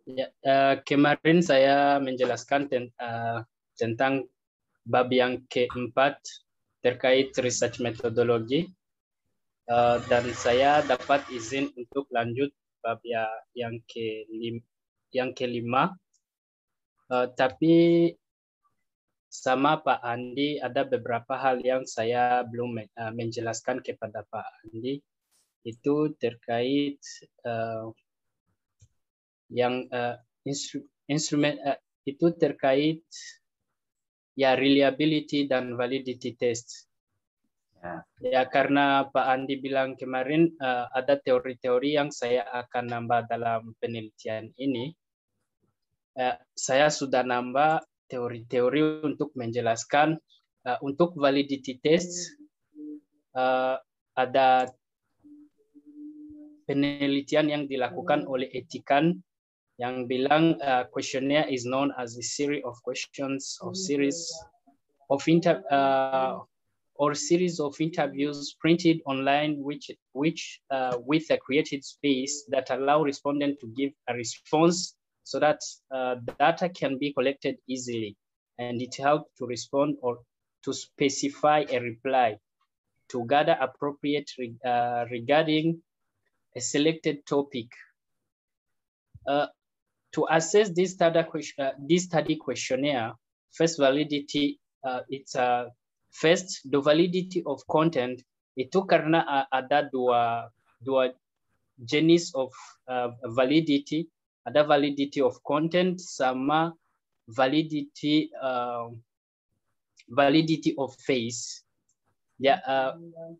Ya, kemarin saya menjelaskan tentang bab yang keempat terkait research metodologi, dan saya dapat izin untuk lanjut bab yang kelima, tapi sama Pak Andi ada beberapa hal yang saya belum menjelaskan kepada Pak Andi, itu terkait instrumen itu terkait ya reliability dan validity test. Ya, karena Pak Andi bilang kemarin ada teori-teori yang saya akan nambah dalam penelitian ini. Saya sudah nambah teori-teori untuk menjelaskan untuk validity test ada penelitian yang dilakukan oleh etikan yang bilang questionnaire is known as a series of questions or series of interviews printed online which with a created space that allow respondent to give a response so that data can be collected easily, and it helps to respond or to specify a reply to gather appropriate regarding a selected topic. To assess this study questionnaire, first validity, first the validity of content itu karena ada dua jenis of validity, ada validity of content sama validity of phase.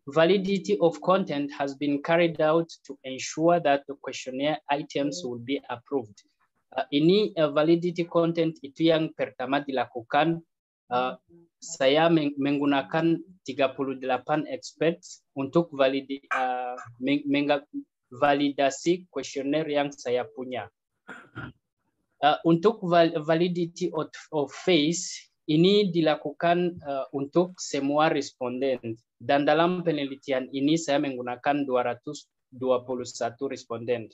Validity of content has been carried out to ensure that the questionnaire items will be approved. Ini validity content itu yang pertama dilakukan. Saya menggunakan 38 experts untuk validasi questionnaire yang saya punya. Untuk validity of phase ini dilakukan untuk semua responden, dan dalam penelitian ini saya menggunakan 221 responden.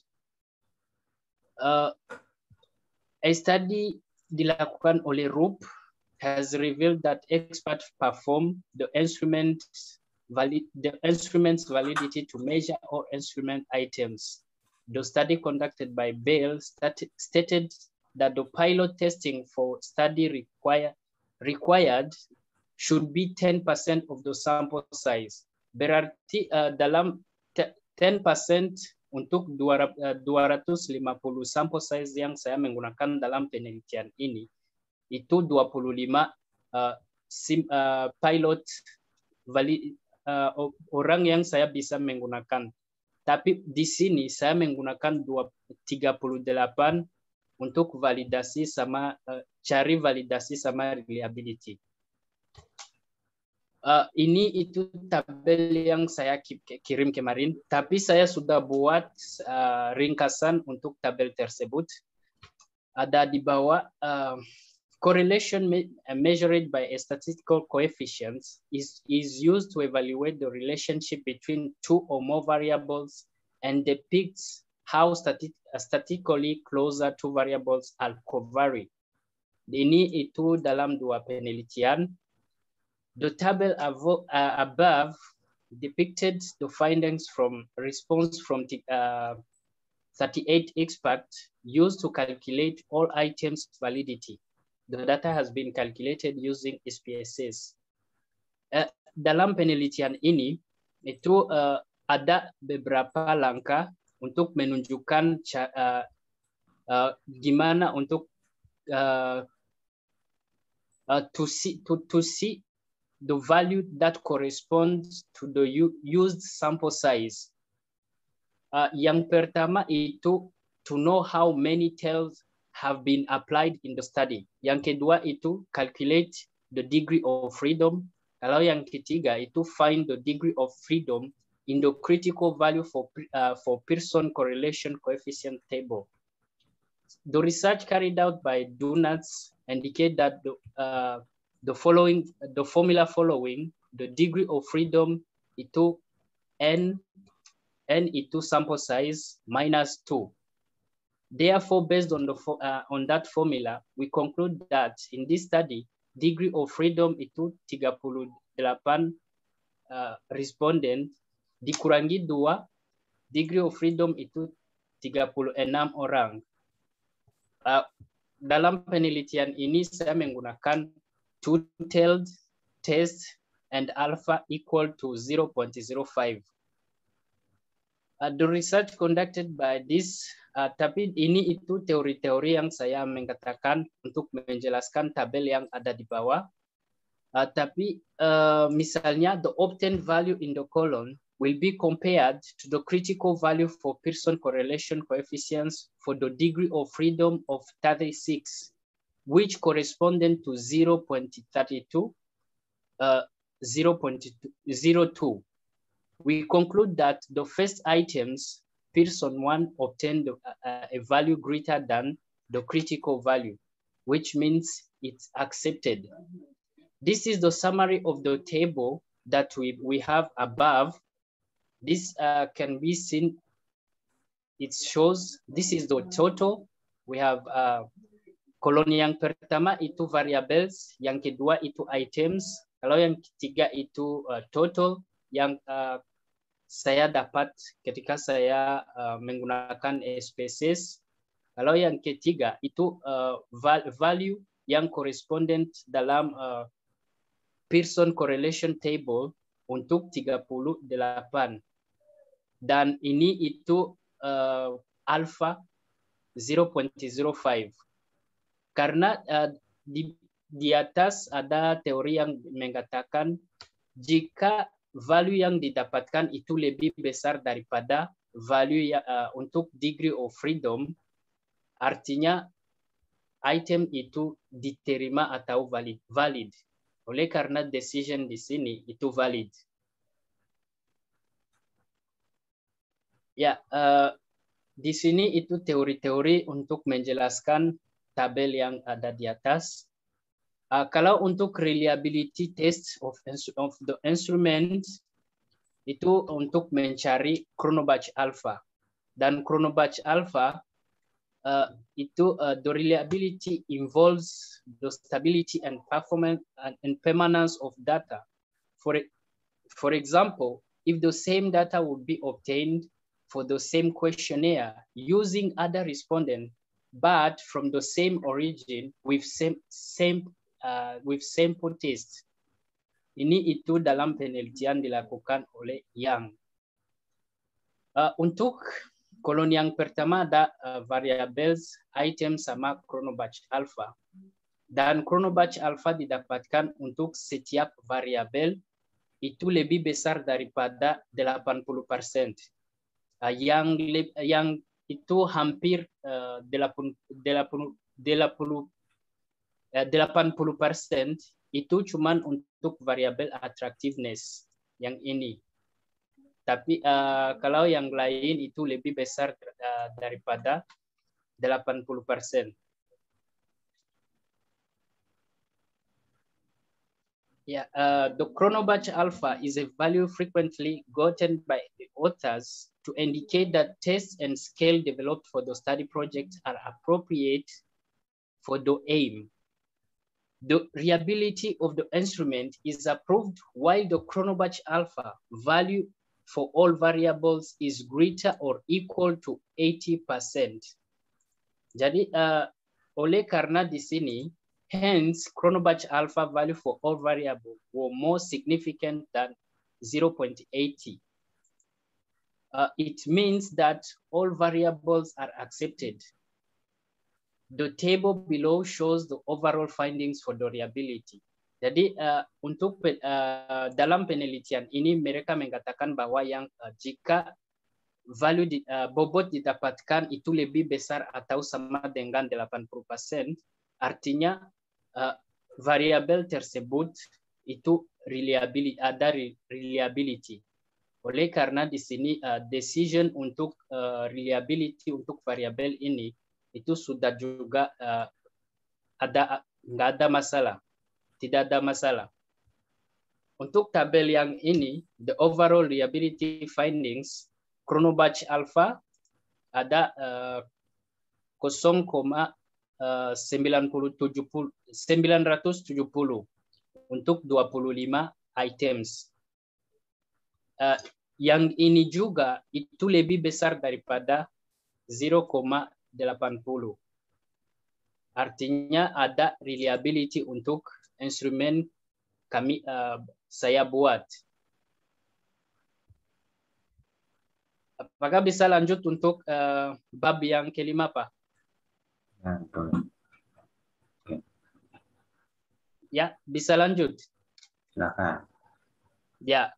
A study dilakukan oleh RUP has revealed that experts perform the instrument's validity to measure all instrument items. The study conducted by Bale stated that the pilot testing for study required should be 10% of the sample size. Berarti dalam 10% untuk 250 sample size yang saya menggunakan dalam penelitian ini, itu 25 pilot orang yang saya bisa menggunakan. Tapi di sini saya menggunakan 38 untuk validasi sama cari validasi sama reliability. Ini itu tabel yang saya kirim kemarin, tapi saya sudah buat ringkasan untuk tabel tersebut. Ada di bawah correlation measured by a statistical coefficients is used to evaluate the relationship between two or more variables and depicts how statistically closer two variables are covariant. Ini itu dalam dua penelitian. The table above depicted the findings from response from 38 experts used to calculate all items validity. The data has been calculated using SPSS. Dalam penelitian ini, itu ada beberapa langkah untuk menunjukkan gimana untuk to see the value that corresponds to the used sample size. Yang pertama itu to know how many tails have been applied in the study. Yang kedua itu calculate the degree of freedom. Kalau yang ketiga itu find the degree of freedom in the critical value for Pearson correlation coefficient table. The research carried out by Donuts indicate that the formula following the degree of freedom itu N N itu sample size minus 2. Therefore, based on that formula, we conclude that in this study, degree of freedom itu 38 responden dikurangi 2, degree of freedom itu 36 orang. Dalam penelitian ini saya menggunakan two-tailed test and alpha equal to 0.05. The research conducted by this, tapi ini itu teori-teori yang saya mengatakan untuk menjelaskan tabel yang ada di bawah. Tapi misalnya the obtained value in the column will be compared to the critical value for Pearson correlation coefficients for the degree of freedom of 36, which corresponded to 0.32, 0.02. We conclude that the first items, Pearson 1 obtained a value greater than the critical value, which means it's accepted. This is the summary of the table that we have above. This can be seen. It shows this is the total. We have kolom yang pertama itu variables, yang kedua itu items, kalau yang ketiga itu total yang saya dapat ketika saya menggunakan SPSS. Kalau yang ketiga itu value yang correspondent dalam Pearson correlation table untuk 38. Dan ini itu alpha 0.05. Karena di atas ada teori yang mengatakan jika value yang didapatkan itu lebih besar daripada value untuk degree of freedom, artinya item itu diterima atau valid. Oleh karena decision di sini itu valid. Ya, di sini itu teori-teori untuk menjelaskan tabel yang ada di atas. Kalau untuk reliability test of the instrument, itu untuk mencari chronobatch alpha. Dan chronobatch alpha, itu the reliability involves the stability and performance and permanence of data. For example, if the same data would be obtained for the same questionnaire using other respondents, but from the same origin with sample test. Ini itu dalam penelitian dilakukan oleh Yang. Untuk kolom yang pertama ada variables, item sama chronobatch alpha. Dan chronobatch alpha didapatkan untuk setiap variabel itu lebih besar daripada 80%. Yang itu hampir 80% itu cuman untuk variabel attractiveness yang ini. Tapi kalau yang lain itu lebih besar daripada 80%. Yeah, the chronobatch alpha is a value frequently gotten by the authors to indicate that tests and scale developed for the study project are appropriate for the aim. The reliability of the instrument is approved while the chronobatch alpha value for all variables is greater or equal to 80%. Jadi oleh karena di sini, hence chronobatch alpha value for all variables were more significant than 0.80. It means that all variables are accepted. The table below shows the overall findings for the reliability. Jadi untuk dalam penelitian ini mereka mengatakan bahwa yang jika value bobot didapatkan itu lebih besar atau sama dengan 80%, artinya variabel tersebut itu ada reliability. Oleh karena di sini decision untuk reliability untuk variabel ini itu sudah juga nggak ada masalah. Tidak ada masalah. Untuk tabel yang ini, the overall reliability findings Chronobatch Alpha ada 0,970 untuk 25 items. Yang ini juga itu lebih besar daripada 0,80. Artinya ada reliability untuk instrumen saya buat. Apakah bisa lanjut untuk bab yang kelima, Pak? Ya, betul. Oke. Ya, bisa lanjut. Silakan. Ya,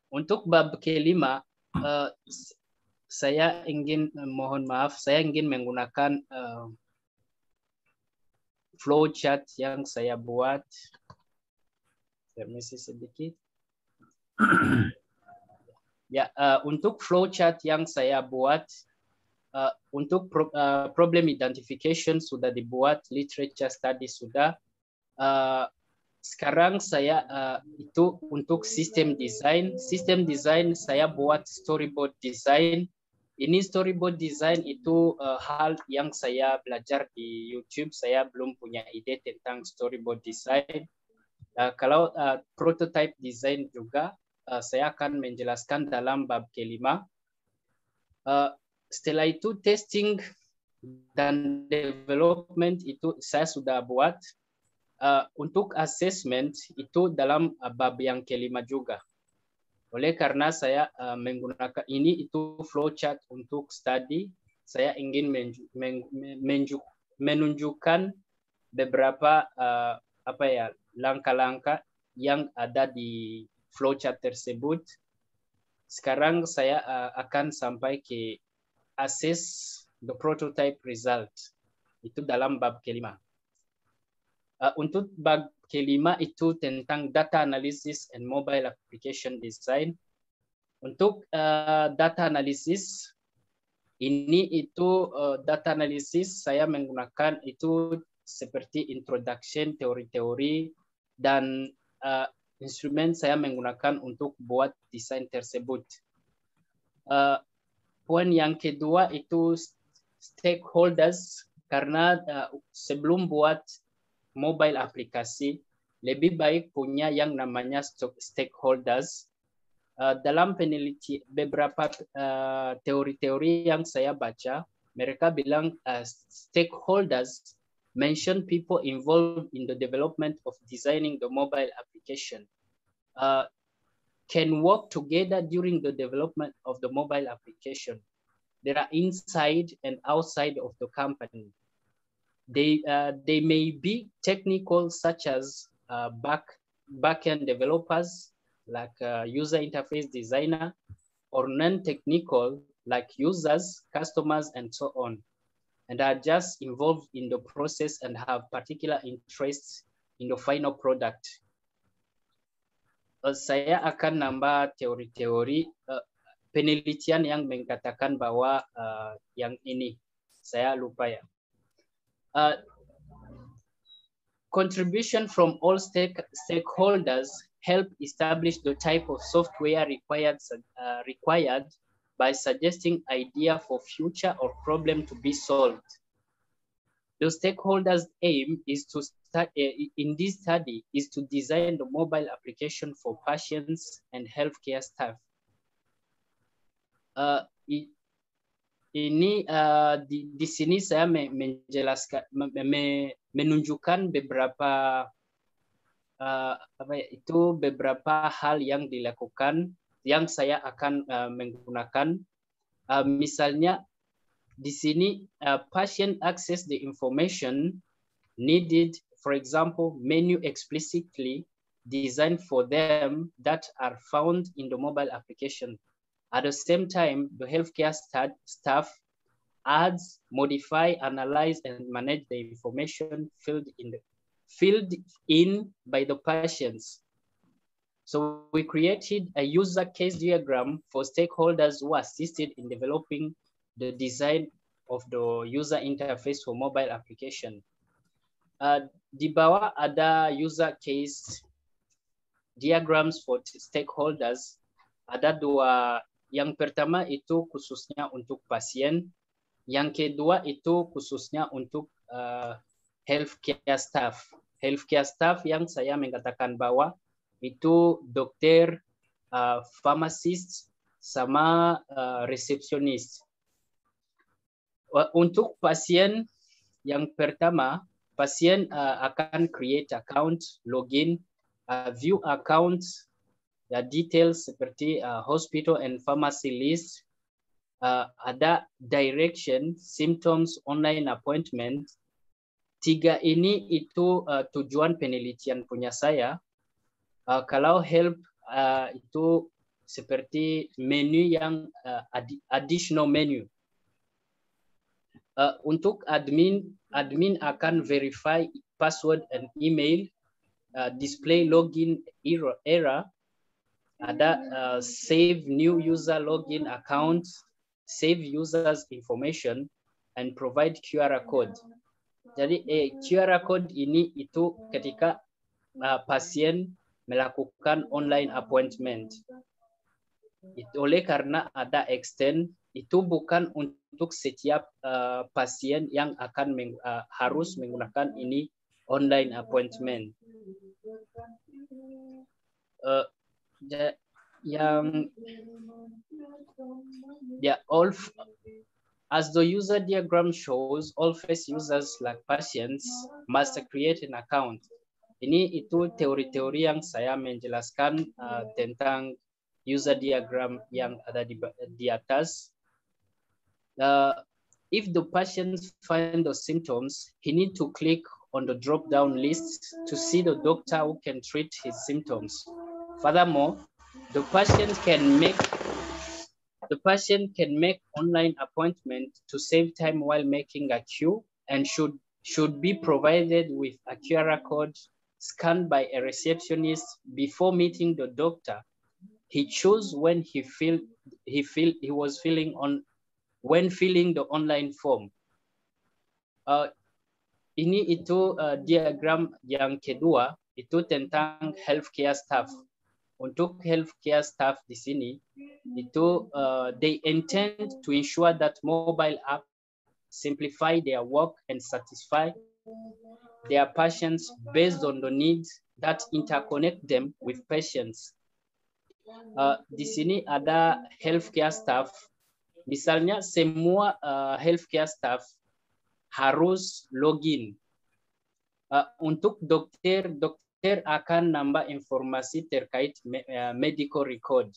untuk bab kelima, saya ingin mohon maaf, saya ingin menggunakan flowchart yang saya buat. Permisi sedikit. Ya, untuk flowchart yang saya buat, untuk problem identification sudah dibuat, literature study sudah. Sekarang saya itu untuk sistem design. Sistem design saya buat storyboard design. Ini storyboard design itu hal yang saya belajar di YouTube. Saya belum punya ide tentang storyboard design. Kalau prototype design juga saya akan menjelaskan dalam bab kelima. Setelah itu testing dan development itu saya sudah buat. Untuk assessment itu dalam bab yang kelima juga. Oleh karena saya menggunakan ini itu flowchart untuk study, saya ingin menunjukkan beberapa langkah-langkah yang ada di flowchart tersebut. Sekarang saya akan sampai ke assess the prototype result. Itu dalam bab kelima. Untuk bab kelima itu tentang data analysis and mobile application design. Untuk data analysis ini itu data analysis saya menggunakan itu seperti introduction, teori-teori dan instrumen saya menggunakan untuk buat desain tersebut. Poin yang kedua itu stakeholders, karena sebelum buat mobile aplikasi, lebih baik punya yang namanya stakeholders. Dalam penelitian beberapa teori-teori yang saya baca, mereka bilang stakeholders mention people involved in the development of designing the mobile application can work together during the development of the mobile application. They are inside and outside of the company. They may be technical, such as back-end developers, like user interface designer, or non-technical, like users, customers, and so on, and are just involved in the process and have particular interests in the final product. Saya akan nambah teori-teori penelitian yang mengatakan bahwa yang ini, saya lupa ya. Contribution from all stakeholders help establish the type of software required by suggesting idea for future or problem to be solved. The stakeholders' aim is to start in this study is to design the mobile application for patients and healthcare staff. Ini di sini saya menjelaskan, menunjukkan beberapa beberapa hal yang dilakukan yang saya akan menggunakan. Misalnya di sini patient access the information needed, for example, menu explicitly designed for them that are found in the mobile application. At the same time, the healthcare staff adds, modify, analyze, and manage the information filled in by the patients. So we created a user case diagram for stakeholders who assisted in developing the design of the user interface for mobile application. Di bawah ada user case diagrams for stakeholders. Ada dua yang pertama itu khususnya untuk pasien, yang kedua itu khususnya untuk healthcare staff. Healthcare staff yang saya mengatakan bahwa itu dokter, pharmacist, sama resepsionis. Untuk pasien yang pertama, pasien akan create account, login, view account, details seperti hospital and pharmacy list, ada direction, symptoms, online appointment. 3 ini itu tujuan penelitian punya saya. Kalau help itu seperti menu yang additional menu. Untuk admin akan verify password and email, display login error, ada save new user login account, save users information, and provide QR code. Jadi QR code ini itu ketika pasien melakukan online appointment. Oleh karena ada extend, itu bukan untuk setiap pasien yang akan harus menggunakan ini online appointment. As the user diagram shows, all face users like patients must create an account. Ini itu teori-teori yang saya menjelaskan tentang user diagram yang ada di atas. If the patient find the symptoms, he need to click on the drop-down list to see the doctor who can treat his symptoms. Furthermore, the patient can make online appointment to save time while making a queue, and should be provided with a QR code scanned by a receptionist before meeting the doctor. He chose when when filling the online form. Ini itu diagram yang kedua, itu tentang healthcare staff. Untuk healthcare staff di sini, itu they intend to ensure that mobile app simplify their work and satisfy their patients based on the needs that interconnect them with patients. Di sini ada healthcare staff. Misalnya semua healthcare staff harus login. Untuk dokter akan nambah informasi terkait medical record.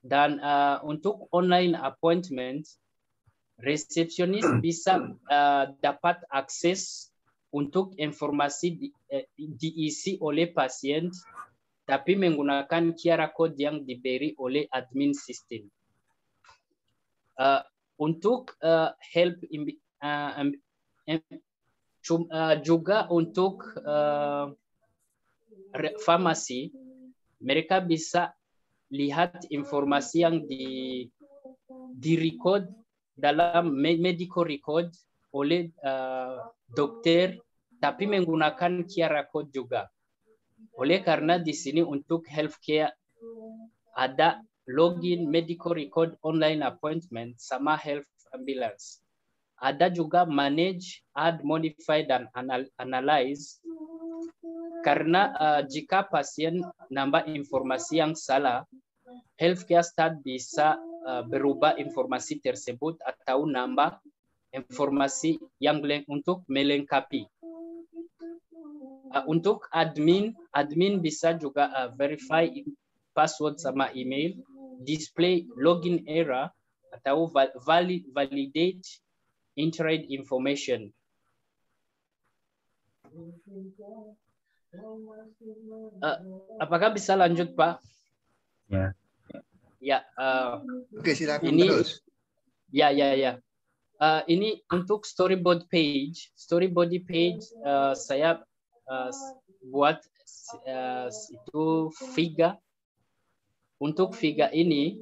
Dan untuk online appointment, resepsionis bisa dapat akses untuk informasi diisi oleh pasien, tapi menggunakan QR code yang diberi oleh admin sistem. Untuk help juga untuk farmasi, mereka bisa lihat informasi yang di record dalam medical record oleh dokter, tapi menggunakan QR code juga. Oleh karena di sini untuk healthcare ada login, medical record, online appointment, sama health ambulance. Ada juga manage, add, modify, dan analyze. Karena jika pasien nambah informasi yang salah, healthcare staff bisa berubah informasi tersebut atau nambah informasi yang untuk melengkapi. Untuk admin bisa juga verify password sama email, display login error, atau validate entered information. Apakah bisa lanjut, Pak? Ya. Ya. Oke, silakan ini, terus. Ya. Ini untuk storyboard page. Storyboard page saya buat itu Figa. Untuk Figa ini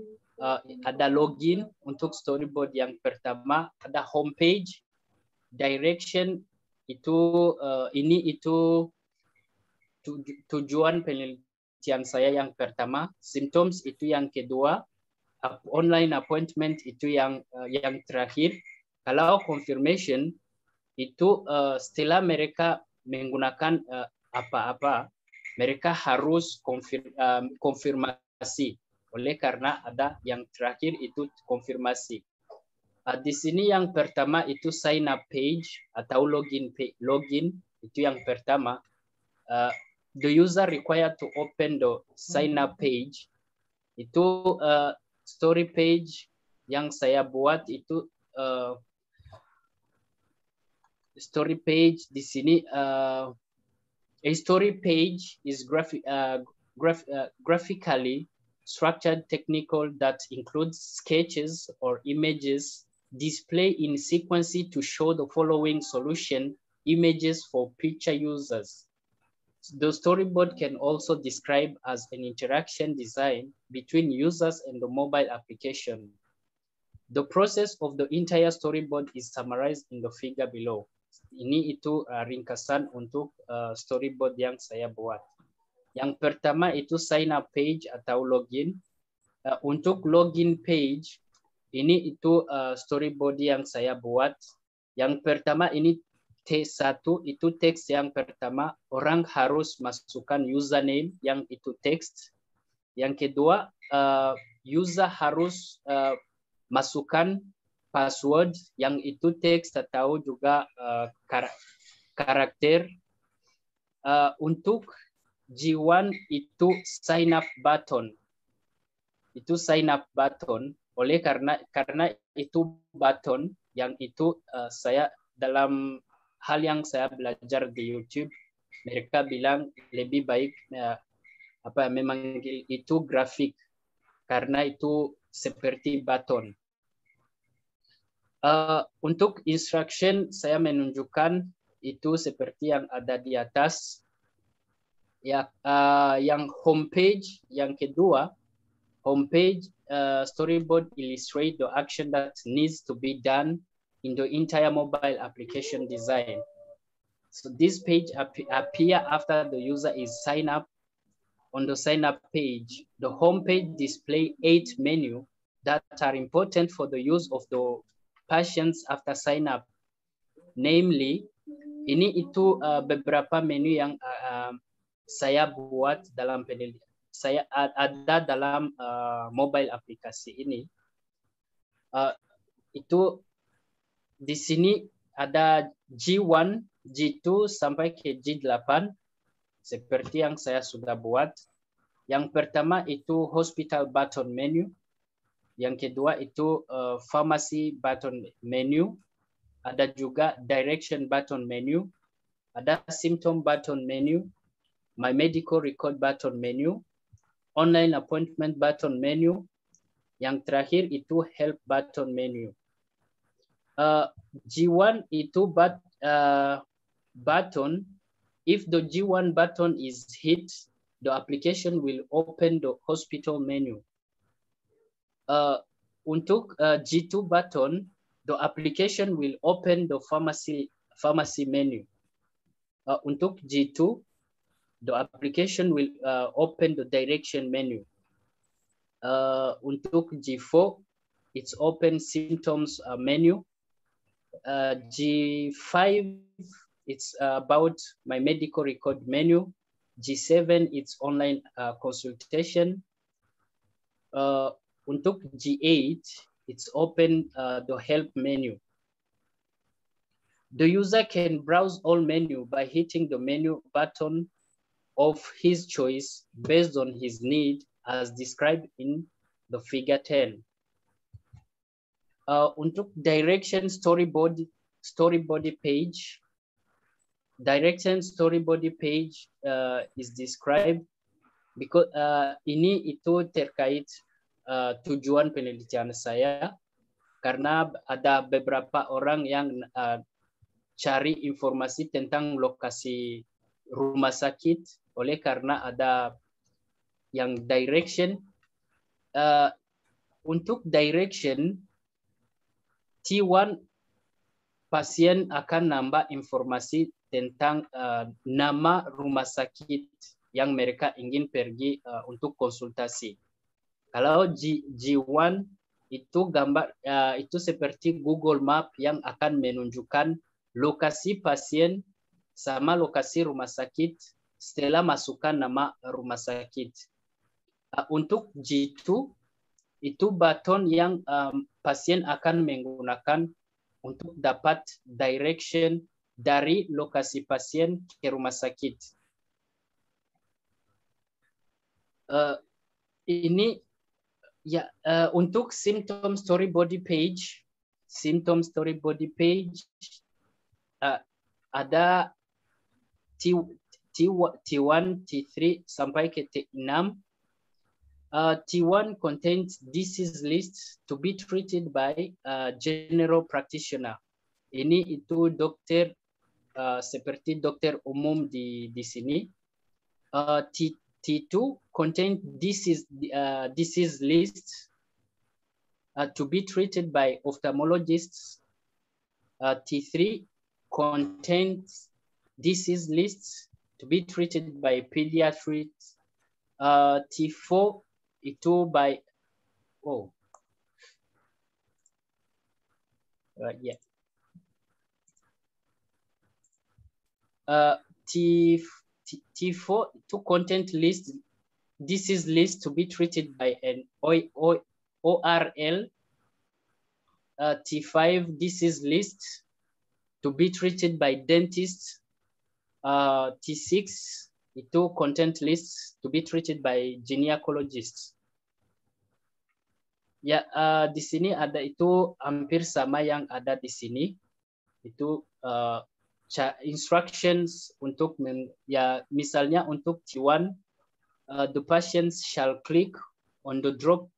ada login untuk storyboard yang pertama, ada homepage, direction itu ini itu tujuan penelitian penelitian saya yang pertama, symptoms itu yang kedua, online appointment itu yang terakhir. Kalau confirmation itu setelah mereka menggunakan apa-apa, mereka harus konfirmasi. Oleh karena ada yang terakhir itu konfirmasi. Di sini yang pertama itu sign up page atau login itu yang pertama. The user required to open the sign up page. Itu story page yang saya buat itu story page di sini. A story page is graphically structured technical that includes sketches or images displayed in sequence to show the following solution images for picture users. The storyboard can also describe as an interaction design between users and the mobile application. The process of the entire storyboard is summarized in the figure below. Ini itu ringkasan untuk storyboard yang saya buat. Yang pertama itu sign up page atau login. Untuk login page, ini itu storyboard yang saya buat. Yang pertama ini T1 itu teks yang pertama, orang harus masukkan username yang itu teks. Yang kedua, user harus masukkan password yang itu teks atau juga karakter. Untuk G1 itu sign up button. Itu sign up button. Oleh karena itu button yang itu saya dalam hal yang saya belajar di YouTube, mereka bilang lebih baik memanggil itu grafik karena itu seperti button. Untuk instruction saya menunjukkan itu seperti yang ada di atas. Ya, yang homepage yang kedua, homepage storyboard illustrate the action that needs to be done in the entire mobile application design. So this page appear after the user is sign up. On the sign up page, the homepage display 8 menu that are important for the use of the patients after sign up. Namely, ini itu beberapa menu yang saya buat dalam penelitian. Saya ada dalam mobile aplikasi ini. Itu di sini ada G1, G2 sampai ke G8 seperti yang saya sudah buat. Yang pertama itu hospital button menu. Yang kedua itu pharmacy button menu. Ada juga direction button menu. Ada symptom button menu. My medical record button menu. Online appointment button menu. Yang terakhir itu help button menu. G1 itu button. If the G1 button is hit, the application will open the hospital menu. Untuk G2 button, the application will open the pharmacy menu. Untuk G2, the application will open the direction menu. Untuk G4, it's open symptoms menu. G5, it's about my medical record menu. G7, it's online consultation. Untuk G8, it's open the help menu. The user can browse all menu by hitting the menu button of his choice based on his need as described in the figure 10. Untuk direction storyboard page, direction storyboard page is described because ini itu terkait tujuan penelitian saya karena ada beberapa orang yang cari informasi tentang lokasi rumah sakit, oleh karena ada yang direction. Untuk direction T1 pasien akan nambah informasi tentang nama rumah sakit yang mereka ingin pergi untuk konsultasi. Kalau G1 itu gambar itu seperti Google Map yang akan menunjukkan lokasi pasien sama lokasi rumah sakit setelah masukkan nama rumah sakit. Untuk G2 itu baton yang pasien akan menggunakan untuk dapat direction dari lokasi pasien ke rumah sakit. Ini ya untuk symptom story body page, ada T1, T3 sampai ke T6. T1 contains disease list to be treated by general practitioner. Ini itu dokter seperti dokter umum di sini. T2 contains disease list to be treated by ophthalmologists. T3 contains disease lists to be treated by pediatrics. T4 itu by T4 to content list disease list to be treated by an ORL. T5 disease list to be treated by dentists. T6 itu content list to be treated by gynecologists. Ya, di sini ada itu hampir sama yang ada di sini. Itu instructions untuk misalnya untuk T1, the patients shall click on the drop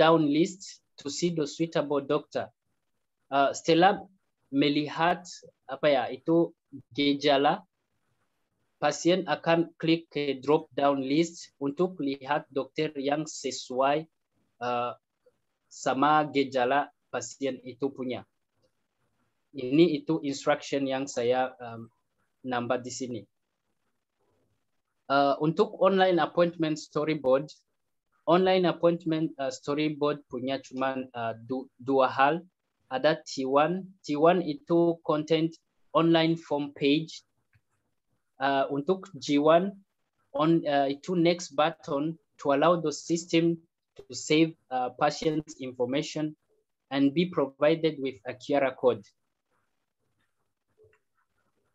down list to see the suitable doctor. Setelah melihat itu gejala, pasien akan klik ke drop down list untuk lihat dokter yang sesuai sama gejala pasien itu punya. Ini itu instruction yang saya nambah di sini. Untuk online appointment storyboard punya cuman dua hal. Ada T1 itu content online form page. Untuk G1 itu next button to allow the system to save patient's information and be provided with a QR code.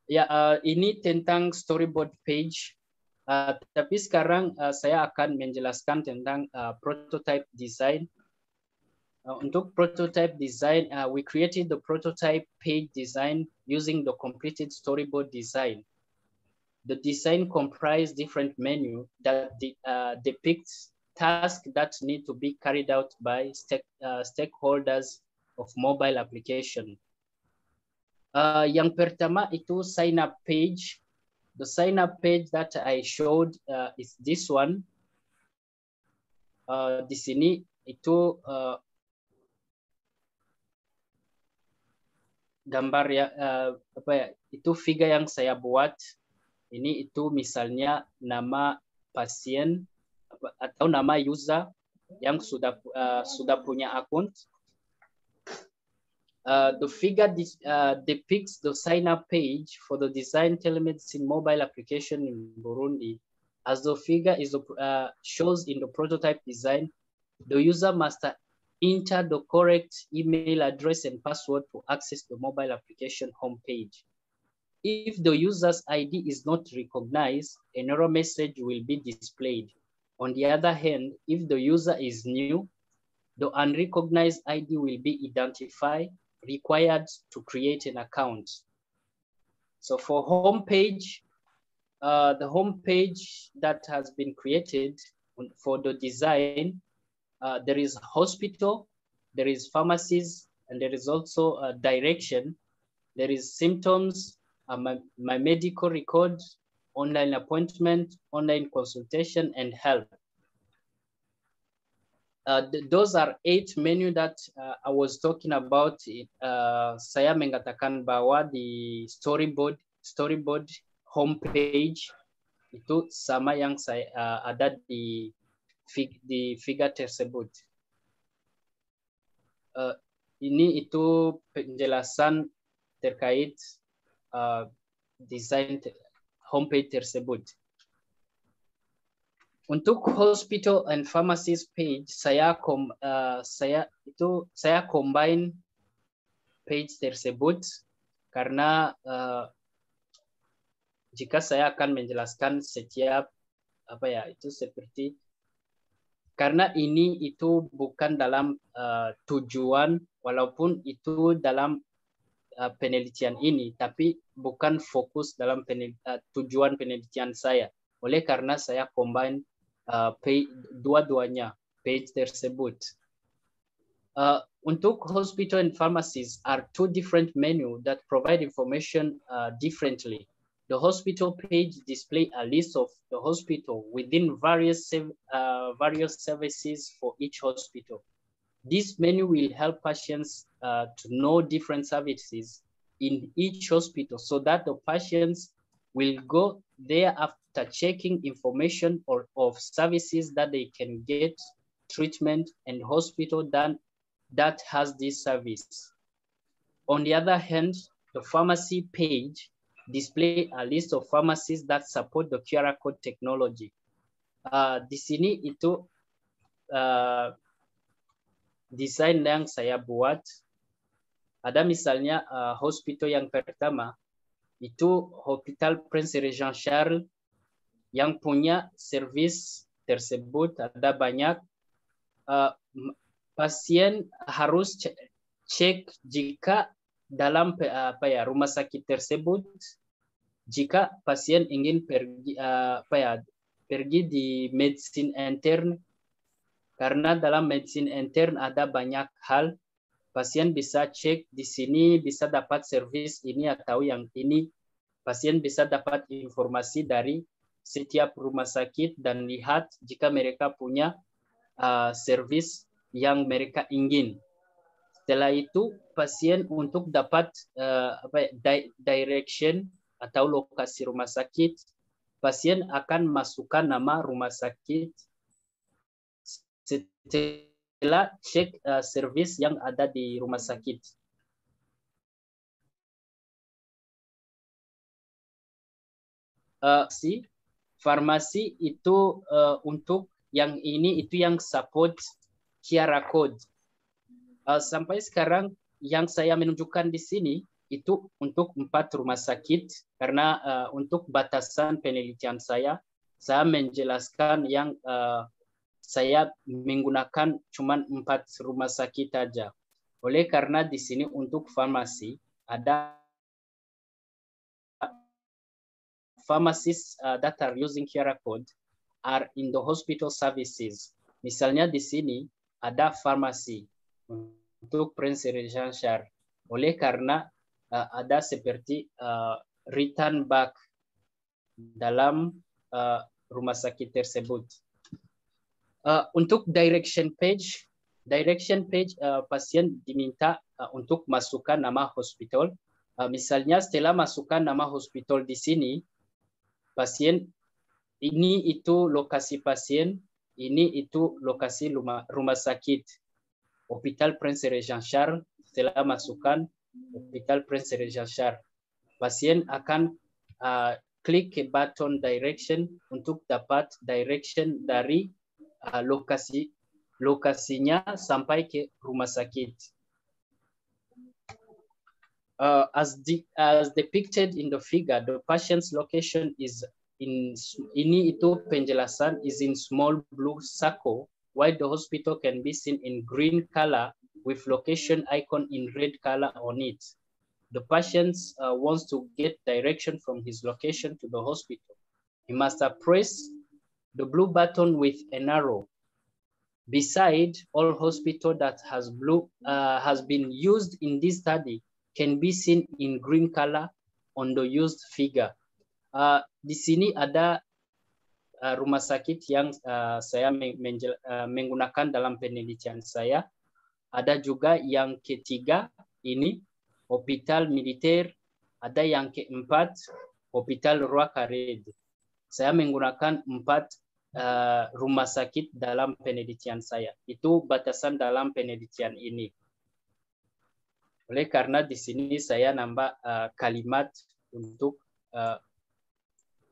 Ya, ini tentang storyboard page. Tapi sekarang saya akan menjelaskan tentang prototype design. Untuk prototype design, we created the prototype page design using the completed storyboard design. The design comprised different menus that depicts tasks that need to be carried out by stakeholders of mobile application. Yang pertama itu sign up page. The sign up page that I showed is this one. Di sini itu gambar ya itu figure yang saya buat. Ini itu misalnya nama pasien atau nama user yang sudah punya akun. The figure depicts the sign-up page for the design telemedicine mobile application in Burundi. As the figure shows in the prototype design, the user must enter the correct email address and password to access the mobile application homepage. If the user's ID is not recognized, an error message will be displayed. On the other hand, if the user is new, the unrecognized ID will be identified, required to create an account. So for homepage, the homepage that has been created for the design, there is hospital, there is pharmacies, and there is also a direction. There is symptoms, my medical record, online appointment, online consultation, and help. Those are 8 menu that I was talking about. Saya mengatakan bahwa di storyboard homepage itu sama yang saya ada di figure tersebut. Ini itu penjelasan terkait desain homepage tersebut. Untuk hospital and pharmacies page, saya combine page tersebut karena jika saya akan menjelaskan setiap itu seperti, karena ini itu bukan dalam tujuan, walaupun itu dalam penelitian ini, tapi bukan fokus dalam tujuan penelitian saya. Oleh karena saya combine dua-duanya page tersebut. Untuk hospital and pharmacies are two different menus that provide information differently. The hospital page displays a list of the hospital within various services for each hospital. This menu will help patients to know different services in each hospital so that the patients will go there after checking information of services that they can get treatment and hospital that has this service. On the other hand, the pharmacy page display a list of pharmacies that support the QR code technology. Di sini itu desain yang saya buat. Ada misalnya hospital yang pertama, itu Hospital Prince Regent Charles yang punya service tersebut. Ada banyak pasien harus cek jika dalam rumah sakit tersebut, jika pasien ingin pergi di medicine intern, karena dalam medicine intern ada banyak hal, pasien bisa cek di sini, bisa dapat servis ini atau yang ini. Pasien bisa dapat informasi dari setiap rumah sakit dan lihat jika mereka punya servis yang mereka ingin. Setelah itu, pasien untuk dapat direction atau lokasi rumah sakit, pasien akan masukkan nama rumah sakit setelah cek servis yang ada di rumah sakit. Farmasi itu untuk yang ini itu yang support QR code. Sampai sekarang yang saya menunjukkan di sini itu untuk 4 rumah sakit, karena untuk batasan penelitian saya menjelaskan yang saya menggunakan cuma 4 rumah sakit saja. Oleh karena di sini untuk farmasi ada pharmacies that are using QR code are in the hospital services. Misalnya di sini ada farmasi untuk Prince Regent Charles. Oleh karena ada seperti return back dalam rumah sakit tersebut. Untuk direction page pasien diminta untuk masukkan nama hospital. Misalnya setelah masukkan nama hospital di sini, pasien ini itu lokasi pasien, ini itu lokasi rumah sakit. Hospital Prince Regent Charles, setelah masukkan Hospital Prince Regent Charles, pasien akan klik ke button direction untuk dapat direction dari lokasinya sampai ke rumah sakit. As depicted in the figure, the patient's location is ini itu penjelasan is in small blue circle, while the hospital can be seen in green color with location icon in red color on it. The patient wants to get direction from his location to the hospital. He must press the blue button with an arrow. Beside, all hospital that has been used in this study can be seen in green color on the used figure. Di sini ada rumah sakit yang saya menggunakan dalam penelitian saya. Ada juga yang ketiga, ini Hospital Militer. Ada yang keempat, Hospital Roi Carré. saya menggunakan 4 rumah sakit dalam penelitian saya. Itu batasan dalam penelitian ini. Oleh karena di sini saya nambah kalimat untuk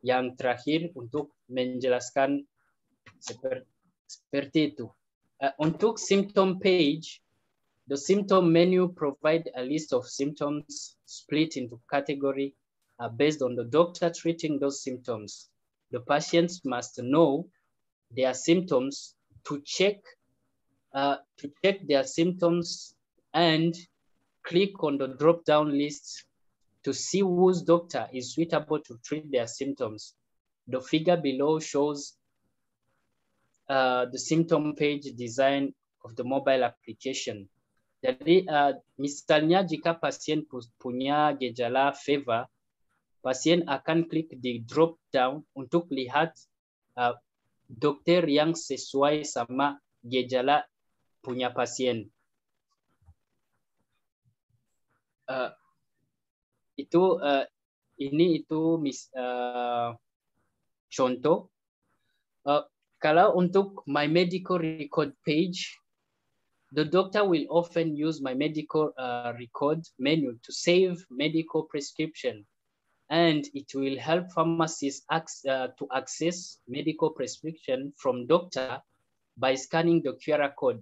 yang terakhir untuk menjelaskan seperti itu. Untuk symptom page, the symptom menu provide a list of symptoms split into category based on the doctor treating those symptoms. The patients must know their symptoms to check their symptoms and click on the drop-down list to see whose doctor is suitable to treat their symptoms. The figure below shows the symptom page design of the mobile application. Jadi misalnya jika pasien punya gejala fever, pasien akan klik di drop down untuk lihat dokter yang sesuai sama gejala punya pasien. Ini contoh. Kalau untuk my medical record page, the doctor will often use my medical record menu to save medical prescription, and it will help pharmacists to access medical prescription from doctor by scanning the QR code.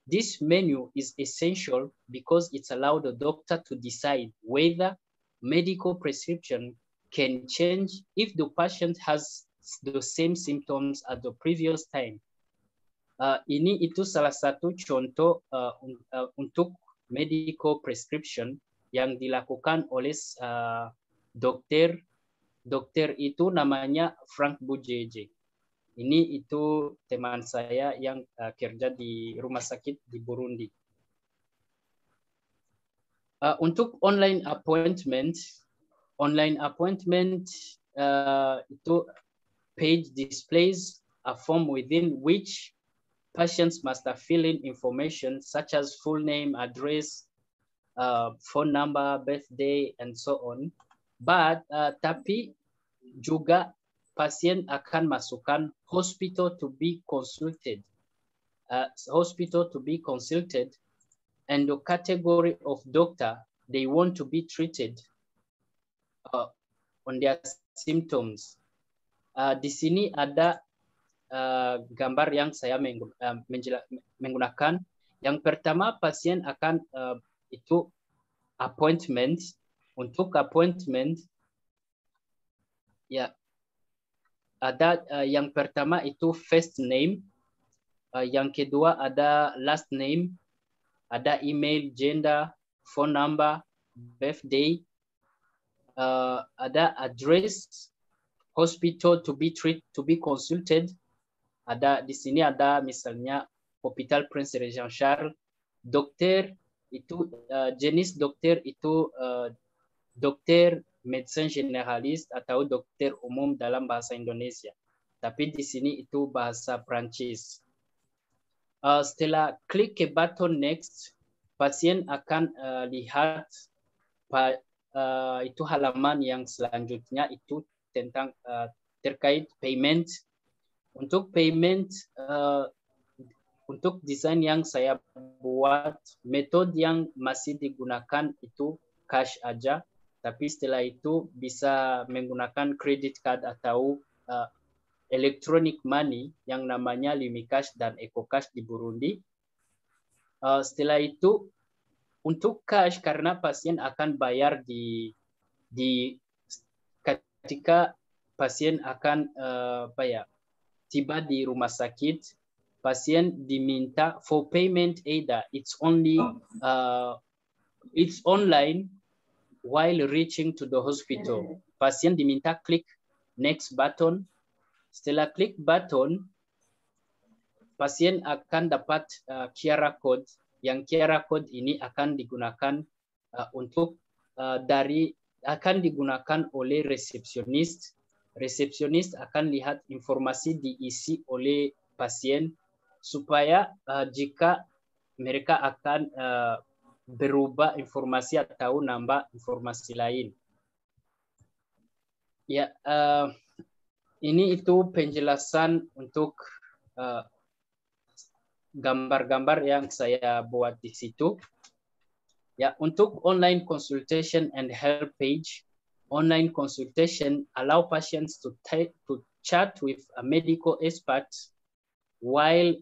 This menu is essential because it allows the doctor to decide whether medical prescription can change if the patient has the same symptoms at the previous time. Ini itu salah satu contoh untuk medical prescription yang dilakukan oleh dokter itu namanya Frank Bujeje. Ini itu teman saya yang kerja di rumah sakit di Burundi. Untuk online appointment itu page displays a form within which patients must fill in information such as full name, address, phone number, birthday, and so on. But tapi juga pasien akan masukkan hospital to be consulted, and the category of doctor they want to be treated on their symptoms. Di sini ada gambar yang saya menggunakan. Yang pertama, pasien akan itu appointment. Untuk appointment, ya ada yang pertama itu first name, yang kedua ada last name, ada email, gender, phone number, birthday, ada address, hospital to be consulted. Ada di sini ada misalnya Hospital Prince Regent Charles. Dokter itu jenis dokter itu dokter medecin generalis atau dokter umum dalam bahasa Indonesia. Tapi di sini itu bahasa Prancis. Setelah klik ke button next, pasien akan lihat itu halaman yang selanjutnya itu tentang terkait payment. Untuk payment, untuk desain yang saya buat, metode yang masih digunakan itu cash aja. Tapi setelah itu bisa menggunakan credit card atau electronic money yang namanya Limicash dan EcoCash di Burundi. Setelah itu untuk cash karena pasien akan bayar di ketika pasien akan tiba di rumah sakit, pasien diminta for payment either it's online while reaching to the hospital. Pasien diminta klik next button. Setelah klik button, pasien akan dapat QR code. Yang QR code ini akan digunakan akan digunakan oleh resepsionis. Resepsionis akan lihat informasi diisi oleh pasien supaya jika mereka akan berubah informasi atau nambah informasi lain. Ya, Ini itu penjelasan untuk gambar-gambar yang saya buat di situ. Ya, untuk online consultation and help page, online consultation allow patients to chat with a medical expert while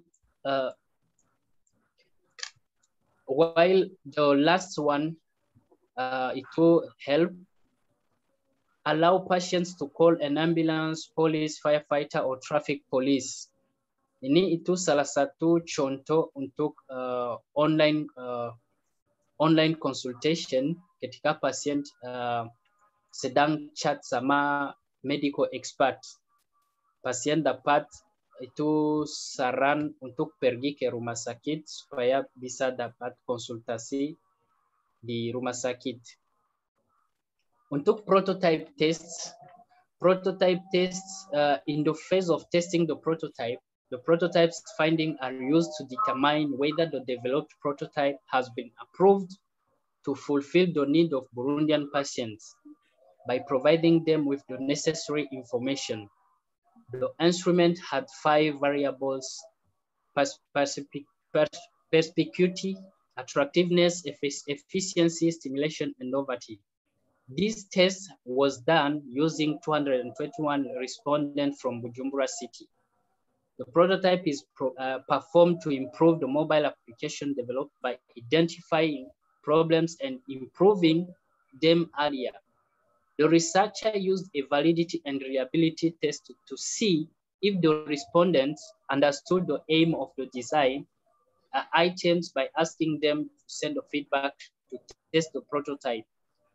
the last one itu help allow patients to call an ambulance, police, firefighter, or traffic police. Ini itu salah satu contoh untuk online consultation ketika pasien sedang chat sama medical expert. Pasien dapat itu saran untuk pergi ke rumah sakit supaya bisa dapat konsultasi di rumah sakit. Untuk prototype tests in the phase of testing the prototype's findings are used to determine whether the developed prototype has been approved to fulfill the need of Burundian patients by providing them with the necessary information. The instrument had 5 variables: perspicuity, attractiveness, efficiency, stimulation, and novelty. This test was done using 221 respondents from Bujumbura City. The prototype is performed to improve the mobile application developed by identifying problems and improving them earlier. The researcher used a validity and reliability test to see if the respondents understood the aim of the design items by asking them to send a feedback to test the prototype.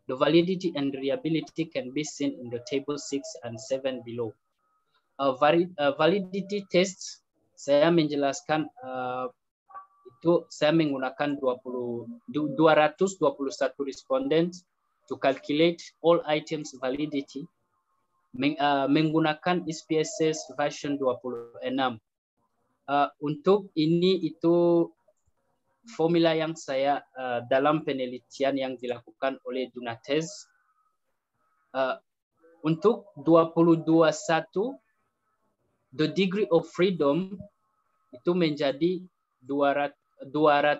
The validity and reliability can be seen in the table 6 and 7 below. Validity test, saya menjelaskan itu saya menggunakan 221 responden to calculate all items validity menggunakan SPSS version 26. Untuk ini itu formula yang saya dalam penelitian yang dilakukan oleh Dunatez. Untuk 221, the degree of freedom itu menjadi 219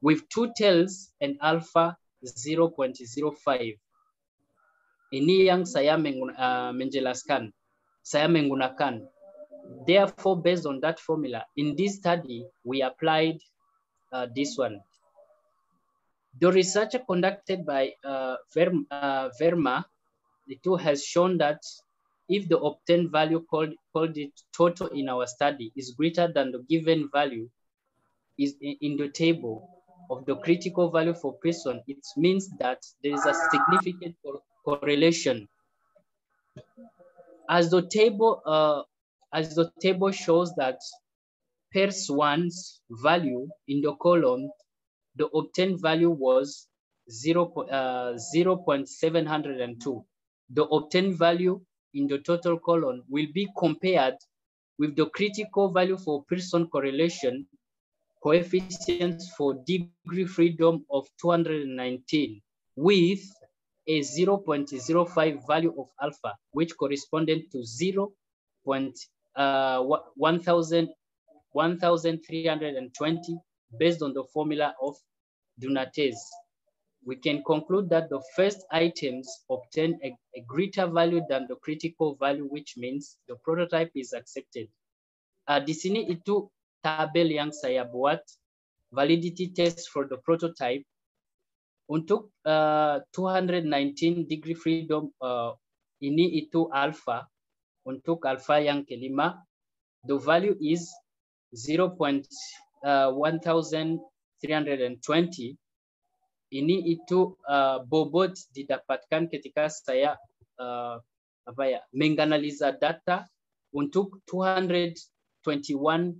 with 2 tails and alpha 0.05. Ini yang saya menjelaskan, saya menggunakan. Therefore, based on that formula, in this study, we applied this one. The research conducted by Verma, it has shown that if the obtained value called it total in our study is greater than the given value is in the table of the critical value for person, it means that there is a significant correlation. As the table shows that PERS 1's value in the column, the obtained value was 0.702. The obtained value in the total column will be compared with the critical value for Pearson correlation coefficients for degree freedom of 219 with a 0.05 value of alpha, which corresponded to 1,320 based on the formula of Dunatez. We can conclude that the first items obtain a greater value than the critical value, which means the prototype is accepted. Di sini itu tabel yang saya buat, validity test for the prototype. Untuk 219 degree freedom, ini itu alpha. Untuk alpha yang kelima, the value is 0.1320. Ini itu bobot didapatkan ketika saya menganalisa data untuk 221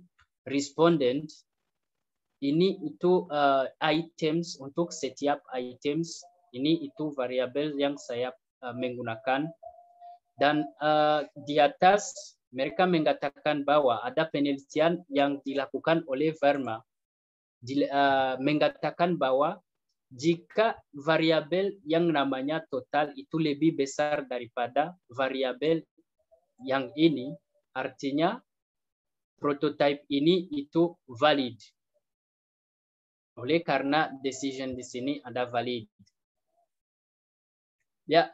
respondent. Ini itu items untuk setiap items. Ini itu variabel yang saya menggunakan. Dan di atas mereka mengatakan bahwa ada penelitian yang dilakukan oleh Verma mengatakan bahwa jika variabel yang namanya total itu lebih besar daripada variabel yang ini, artinya prototype ini itu valid. Oleh karena decision di sini ada valid. Ya,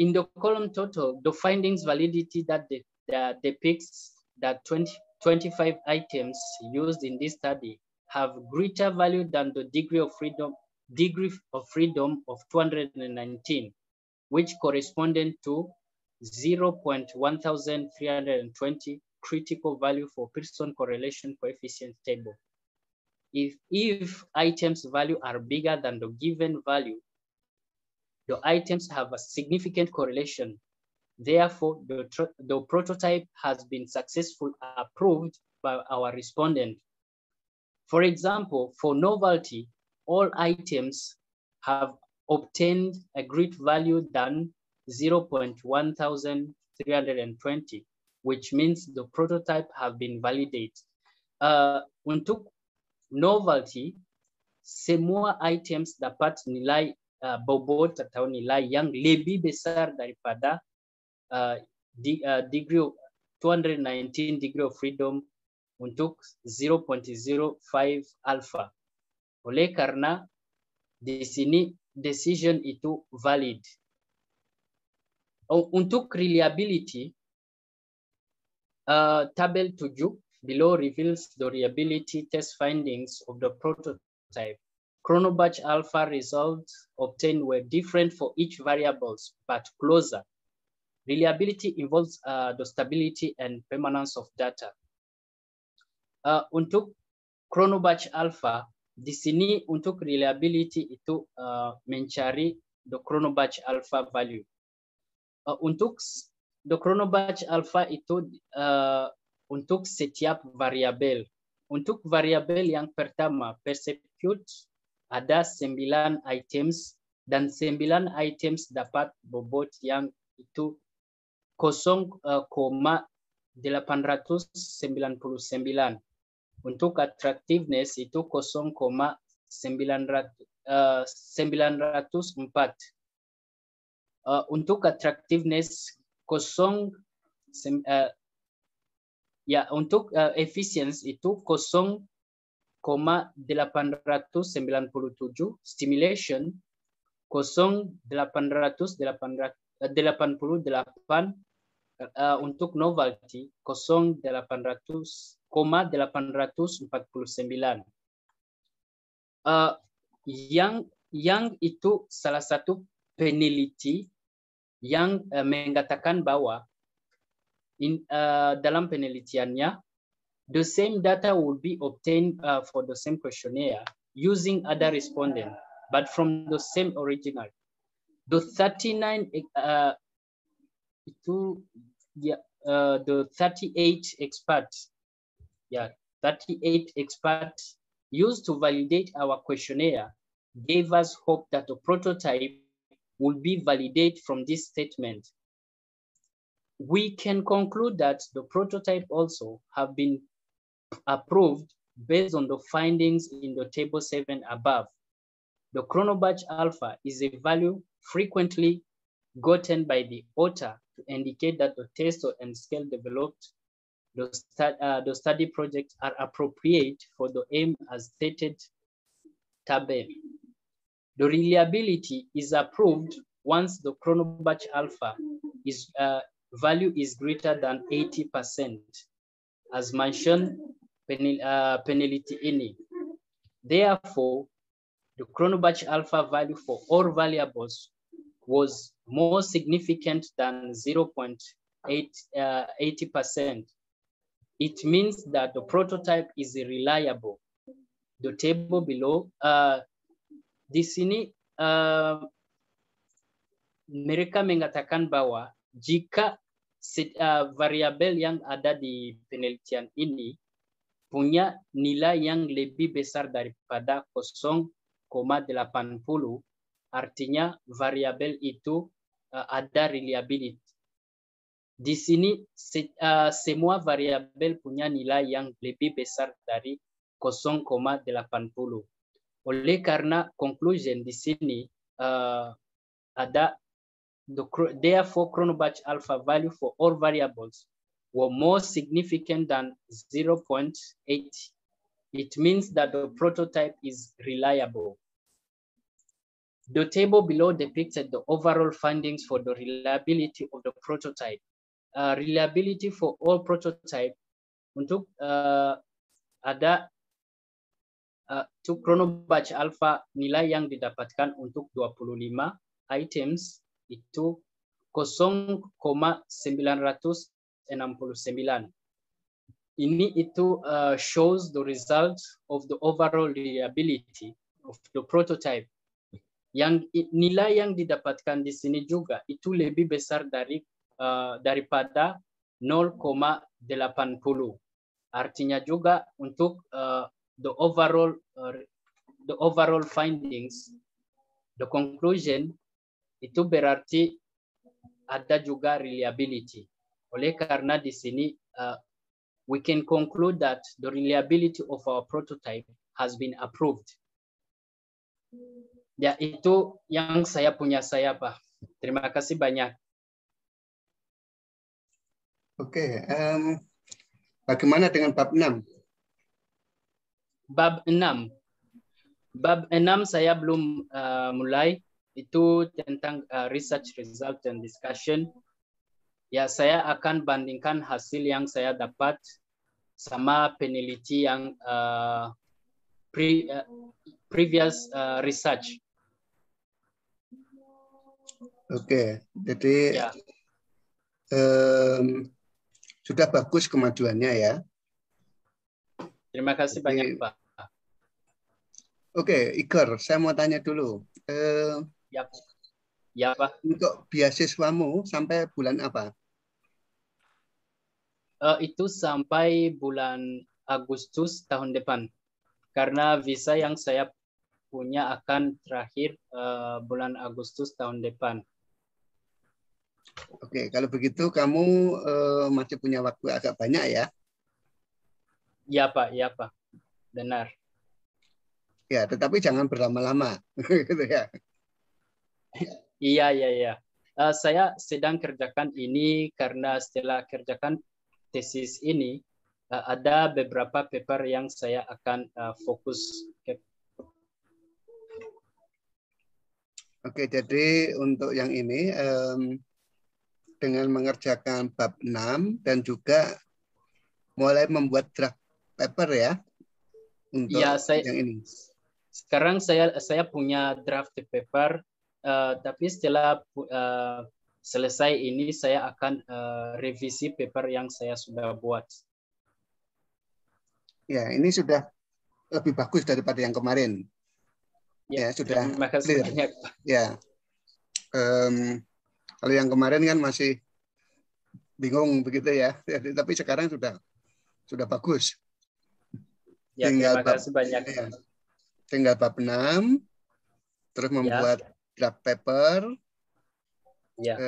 in the column total, the findings validity that depicts that 25 items used in this study have greater value than the degree of freedom of 219, which corresponded to 0.1320 critical value for Pearson correlation coefficient table. If items value are bigger than the given value, the items have a significant correlation. Therefore, the prototype has been successfully approved by our respondent. For example, for novelty, all items have obtained a great value than 0.1320, which means the prototype have been validated. Untuk novelty, semua items dapat nilai bobot atau nilai yang lebih besar daripada degree of 219 degree of freedom untuk 0.05 alpha. Oleh karena di sini decision itu valid. Untuk reliability, tabel 7 below reveals the reliability test findings of the prototype. Chronobatch alpha results obtained were different for each variables, but closer. Reliability involves the stability and permanence of data. Untuk chronobatch alpha, di sini untuk reliability itu mencari the chronobatch alpha value. Untuk the chronobatch alpha itu untuk setiap variabel. Untuk variabel yang pertama, persecute, ada 9 items dan 9 items dapat bobot yang itu 0,899. Untuk attractiveness itu 0,904. Untuk attractiveness untuk efficiency itu 0,897, stimulation 0,888, untuk novelty 0,849. Yang itu salah satu peneliti yang mengatakan bahwa dalam penelitiannya, the same data will be obtained for the same questionnaire using other respondent, but from the same original. The 38 experts, 38 experts used to validate our questionnaire gave us hope that the prototype will be validated from this statement. We can conclude that the prototype also have been approved based on the findings in the table 7 above. The chronobatch alpha is a value frequently gotten by the author to indicate that the test and scale developed the study project are appropriate for the aim as stated table. The reliability is approved once the chronobatch alpha is value is greater than 80%, as mentioned penalty ini. Therefore, the chronobatch alpha value for all variables was more significant than 0.80%. It means that the prototype is reliable. The table below, di sini mereka mengatakan bahwa jika variabel yang ada di penelitian ini punya nilai yang lebih besar daripada 0,80, artinya variabel itu ada reliability. Di sini semua variabel punya nilai yang lebih besar dari 0,80. Oleh karena conclusion di sini ada therefore Chronobatch alpha value for all variables were more significant than 0.8. It means that the prototype is reliable. The table below depicted the overall findings for the reliability of the prototype. Reliability for all prototype untuk ada untuk Chronobatch alpha nilai yang didapatkan untuk 25 items itu 0,969. Ini itu shows the result of the overall reliability of the prototype. Yang nilai yang didapatkan di sini juga itu lebih besar daripada 0,80. Artinya juga untuk the overall findings, the conclusion itu berarti ada juga reliability. Oleh karena di sini we can conclude that the reliability of our prototype has been approved. Ya, itu yang saya punya Pak. Terima kasih banyak. Oke, bagaimana dengan bab 6? Bab 6. Bab 6 saya belum mulai. Itu tentang research result and discussion. Ya, saya akan bandingkan hasil yang saya dapat sama peneliti yang previous research. Oke, jadi ya. Sudah bagus kemajuannya ya. Terima kasih banyak Pak. Oke, Igor, saya mau tanya dulu. Ya Pak. Untuk beasiswamu sampai bulan apa? Itu sampai bulan Agustus tahun depan. Karena visa yang saya punya akan terakhir bulan Agustus tahun depan. Oke, kalau begitu kamu masih punya waktu agak banyak ya? Ya Pak, benar. Ya, tetapi jangan berlama-lama, gitu ya. Iya. Saya sedang kerjakan ini karena setelah kerjakan tesis ini ada beberapa paper yang saya akan fokus. Oke, jadi untuk yang ini dengan mengerjakan bab 6 dan juga mulai membuat draft paper ya untuk ya, yang ini. Sekarang saya punya draft paper, tapi setelah selesai ini saya akan revisi paper yang saya sudah buat. Ya, ini sudah lebih bagus daripada yang kemarin. Ya, sudah. Terima kasih banyak. Ya. Kalau yang kemarin kan masih bingung begitu ya. Tapi sekarang sudah bagus. Ya, terima kasih banyak. Ya, tinggal bab 6, terus membuat draft paper. Ya.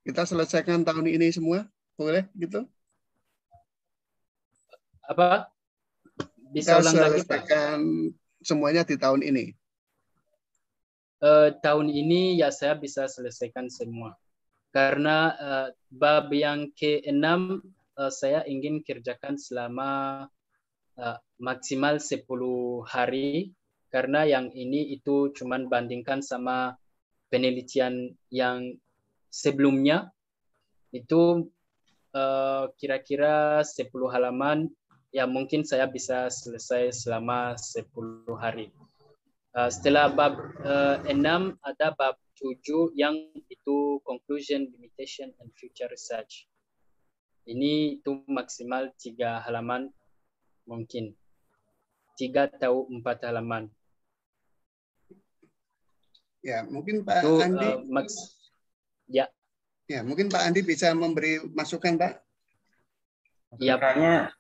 Kita selesaikan tahun ini semua, boleh gitu? Apa? Bisa kita ulang lagi, Pak? Semuanya di tahun ini. Tahun ini ya saya bisa selesaikan semua. Karena bab yang ke-6 saya ingin kerjakan selama maksimal 10 hari. Karena yang ini itu cuman bandingkan sama penelitian yang sebelumnya. Itu kira-kira 10 halaman. Ya mungkin saya bisa selesai selama 10 hari. Setelah bab 6 ada bab 7 yang itu conclusion, limitation, and future research. Ini itu maksimal 3 halaman mungkin. 3 atau 4 halaman. Ya, mungkin Pak itu, Andi. Ya, mungkin Pak Andi bisa memberi masukan, Pak. Ya, kayaknya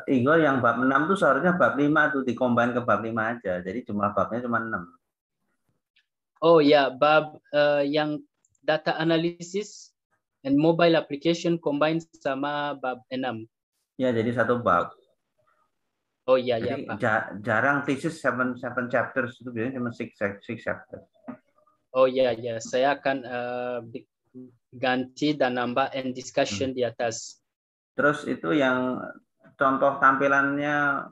Igor yang bab 6 tuh seharusnya bab 5 tuh dikombin ke bab 5 aja. Jadi jumlah babnya cuma 6. Oh ya, bab yang data analysis and mobile application combine sama bab 6. Ya, jadi satu bab. Oh iya ya Jadi Pak. jarang thesis 7 chapters, itu biasanya cuma 6 chapters. Oh iya ya, saya akan ganti dan nambah end discussion di atas. Terus itu yang contoh tampilannya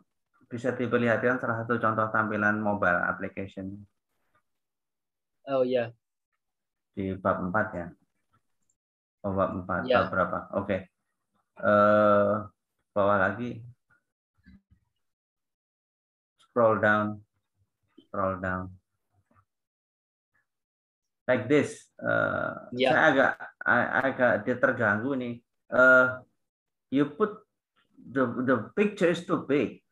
bisa diperlihatkan, salah satu contoh tampilan mobile application Oh iya. di bab 4 ya. Oh, bab 4, Ya. bab berapa? Oke. Bawah lagi. Scroll down. Like this. Ya. Saya agak terganggu nih. You put the picture is too big.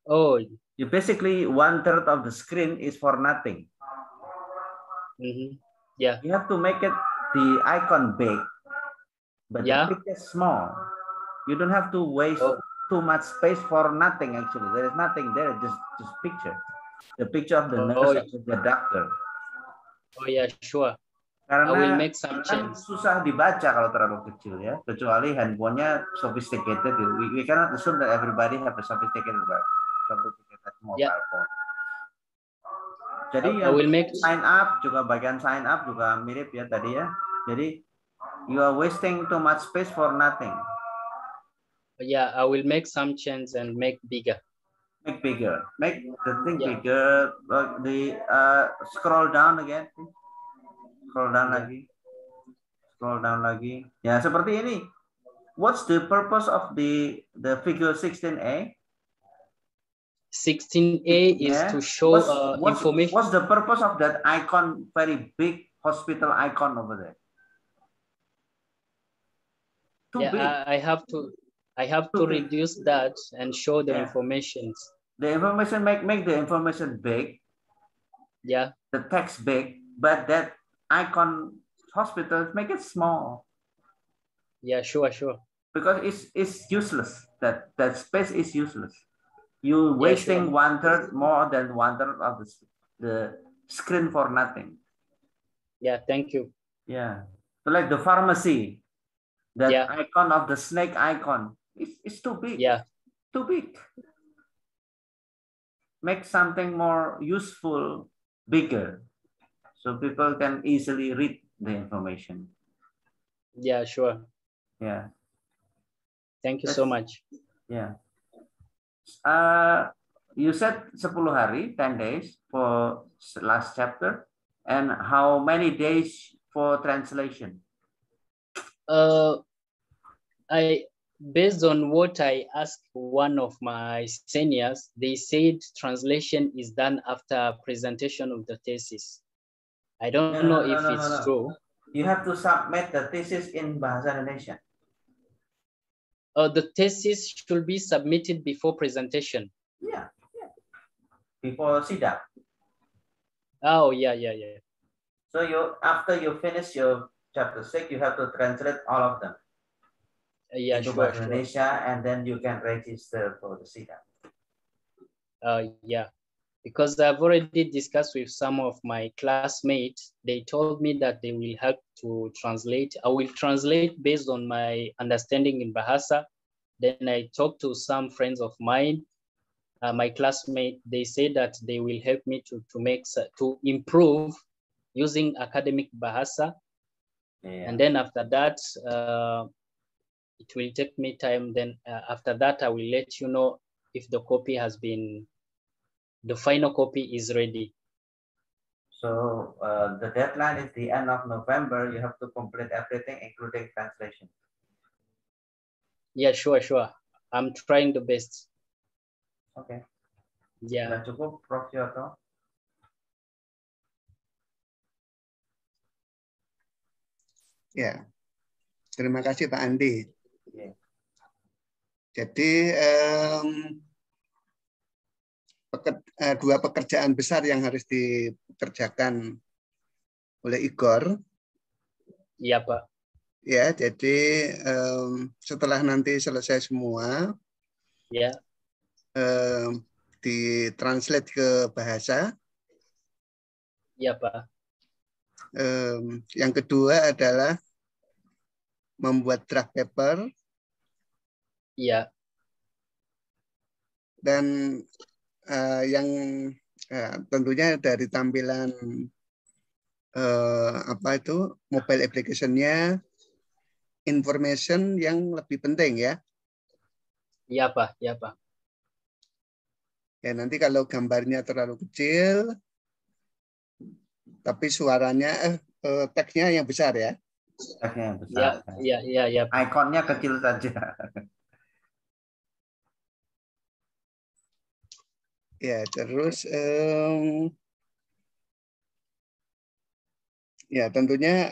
Oh. You basically 1/3 of the screen is for nothing. Yeah. You have to make it the icon big, but the picture small. You don't have to waste too much space for nothing. Actually, there is nothing there. Just picture. The picture of the nurse and the doctor. Oh yeah, sure. Karena I will make some change. susah dibaca kalau terlalu kecil ya, kecuali handphonenya sophisticated. We cannot assume that everybody have a sophisticated mobile phone. Jadi I will make sign up juga, bagian sign up juga mirip ya tadi ya. Jadi you are wasting too much space for nothing. Yeah, I will make some change and make bigger. Make bigger. Make the thing bigger. Scroll down again. Scroll down lagi. Scroll down lagi. Ya, seperti ini. What's the purpose of the figure 16A? 16A is to show information. What's the purpose of that icon, very big hospital icon over there? Too big. I have to reduce that and show the information. The information make the information big. Yeah. The text big, but that icon hospital make it small. Yeah, sure. Because it's useless. That space is useless. You wasting 1/3, more than 1/3 of the screen for nothing. Yeah, thank you. Yeah, so like the pharmacy, that icon of the snake icon, it's too big. Yeah, too big. Make something more useful, bigger, so people can easily read the information. Yeah, sure. Yeah. Thank you so much. Yeah. You said 10 hari, 10 days for last chapter, and how many days for translation? Based on what I asked one of my seniors, they said translation is done after presentation of the thesis. I don't know if it's true. You have to submit the thesis in Bahasa Indonesia. The thesis should be submitted before presentation. Yeah. Before sidang. Oh, yeah. So after you finish your chapter 6, you have to translate all of them. Yeah, into Bahasa Indonesia, and then you can register for the sidang. Yeah, because I've already discussed with some of my classmates. They told me that they will help to translate. I will translate based on my understanding in Bahasa. Then I talked to some friends of mine, my classmates. They say that they will help me to improve using academic Bahasa. And then after that, it will take me time. Then after that, I will let you know if the copy has been, the final copy is ready. So the deadline is the end of November. You have to complete everything, including translation. Yeah, sure. I'm trying the best. Okay. Yeah. Sudah cukup, Prof. Yoto? Ya. Terima kasih Pak Andi. Yeah. Jadi dua pekerjaan besar yang harus dikerjakan oleh Igor. Iya, Pak. Ya, jadi setelah nanti selesai semua, ya, ditranslate ke bahasa. Iya, Pak. Yang kedua adalah membuat draft paper. Iya. Dan yang tentunya dari tampilan apa itu mobile application-nya, information yang lebih penting ya. Iya Pak, iya Pak. Ya nanti kalau gambarnya terlalu kecil, tapi suaranya teksnya yang besar ya. Teksnya yang besar. Iya, iya, iya, iya. Ikonnya kecil saja. Ya terus ya tentunya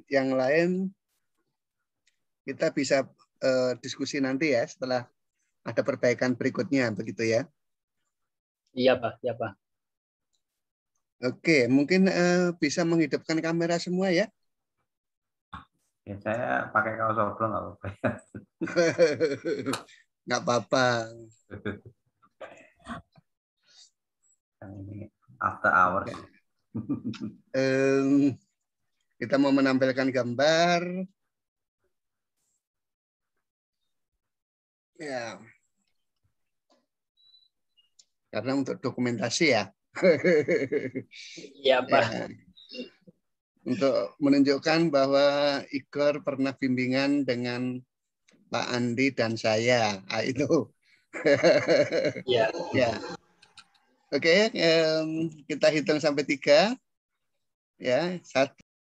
yang lain kita bisa diskusi nanti ya setelah ada perbaikan berikutnya begitu ya. Iya Pak, iya Pak. Oke, mungkin bisa menghidupkan kamera semua ya. Ya, saya pakai kaos oblong nggak apa-apa. Nggak apa-apa. Ini after hours. Kita mau menampilkan gambar. Ya. Karena untuk dokumentasi ya. Iya Pak. Ya. Untuk menunjukkan bahwa Igor pernah bimbingan dengan Pak Andi dan saya. Ah, itu. Iya. Ya. Oke, kita hitung sampai 3. Ya, 1.